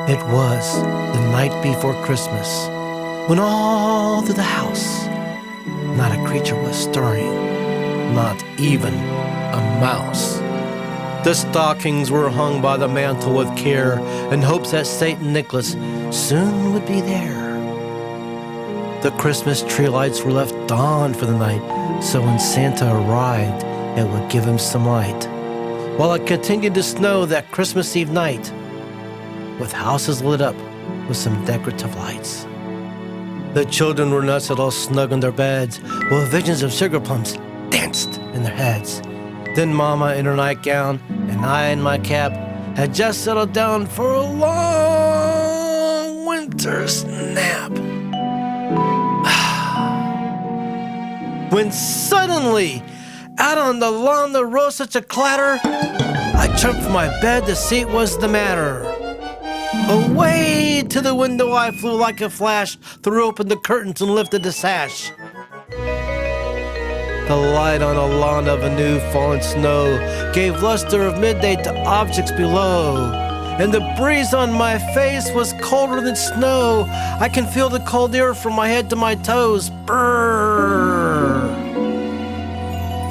It was the night before Christmas, when all through the house, not a creature was stirring, not even a mouse. The stockings were hung by the mantel with care in hopes that St. Nicholas soon would be there. The Christmas tree lights were left on for the night, so when Santa arrived, it would give him some light. While it continued to snow that Christmas Eve night, with houses lit up with some decorative lights. The children were nestled all snug in their beds, while visions of sugar plums danced in their heads. Then Mama in her nightgown and I in my cap had just settled down for a long winter's nap. When suddenly, out on the lawn there rose such a clatter, I jumped from my bed to see what was the matter. Away to the window I flew like a flash, threw open the curtains and lifted the sash. The light on a lawn of a new fallen snow gave luster of midday to objects below, and the breeze on my face was colder than snow. I can feel the cold air from my head to my toes. Brrr.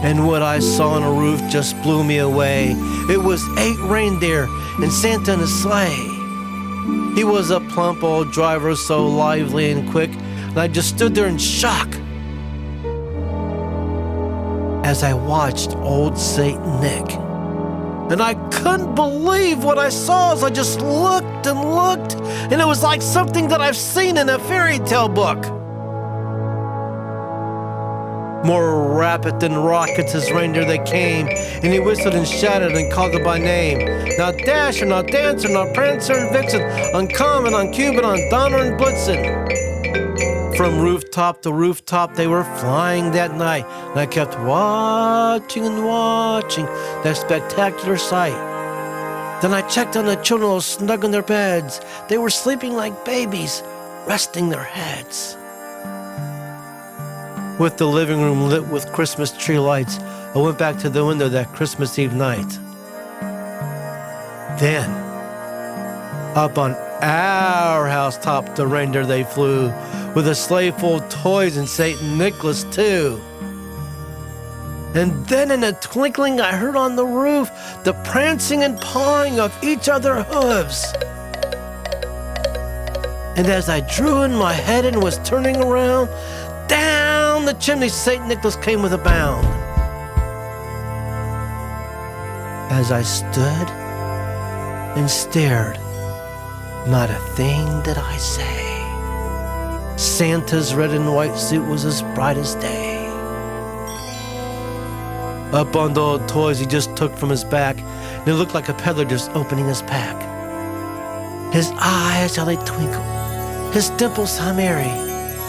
And what I saw on a roof just blew me away. It was 8 reindeer and Santa in a sleigh. He was a plump old driver, so lively and quick, and I just stood there in shock as I watched old Saint Nick. And I couldn't believe what I saw as I just looked and looked, and it was like something that I've seen in a fairy tale book. More rapid than rockets his reindeer they came, and he whistled and shouted and called them by name. Now Dasher, now Dancer, now Prancer and Vixen, on Comet, on Cupid, on Donner and Blitzen. From rooftop to rooftop they were flying that night, and I kept watching and watching that spectacular sight. Then I checked on the children all snug in their beds. They were sleeping like babies, resting their heads. With the living room lit with Christmas tree lights, I went back to the window that Christmas Eve night. Then, up on our housetop, the reindeer they flew, with a sleigh full of toys and St. Nicholas too. And then in a twinkling I heard on the roof the prancing and pawing of each other's hooves. And as I drew in my head and was turning around, down the chimney St. Nicholas came with a bound. As I stood and stared, not a thing did I say. Santa's red and white suit was as bright as day. A bundle of toys he just took from his back, and it looked like a peddler just opening his pack. His eyes, how they twinkled, his dimples how merry.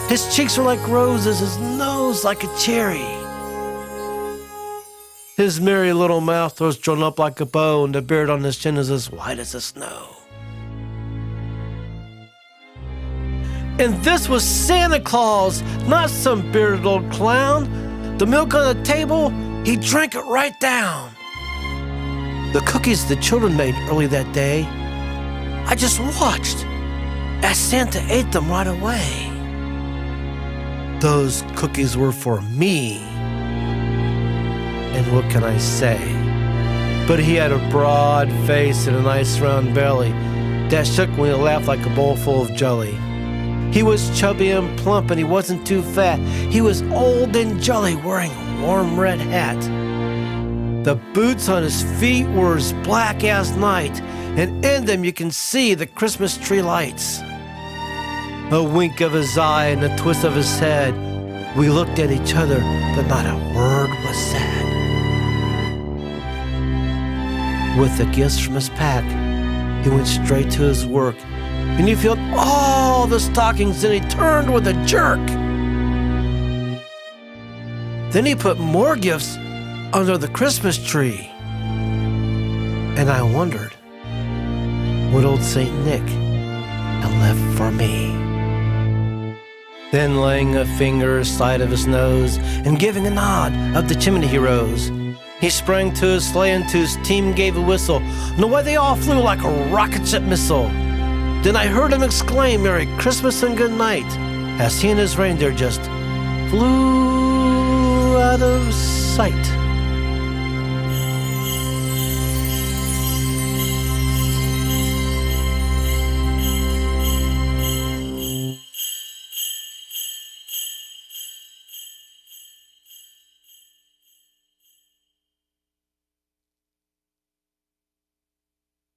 His cheeks were like roses, his nose like a cherry. His merry little mouth was drawn up like a bow, and the beard on his chin is as white as the snow. And this was Santa Claus, not some bearded old clown. The milk on the table, he drank it right down. The cookies the children made early that day, I just watched as Santa ate them right away. Those cookies were for me. And what can I say? But he had a broad face and a nice round belly that shook when he laughed like a bowl full of jelly. He was chubby and plump, and he wasn't too fat. He was old and jolly, wearing a warm red hat. The boots on his feet were as black as night, and in them you can see the Christmas tree lights. A wink of his eye and a twist of his head, we looked at each other, but not a word was said. With the gifts from his pack, he went straight to his work, and he filled all the stockings, and he turned with a jerk. Then he put more gifts under the Christmas tree. And I wondered what old St. Nick had left for me. Then laying a finger aside of his nose and giving a nod, up the chimney he rose. He sprang to his sleigh and to his team gave a whistle, and away they all flew like a rocket ship missile. Then I heard him exclaim, "Merry Christmas and good night," as he and his reindeer just flew out of sight.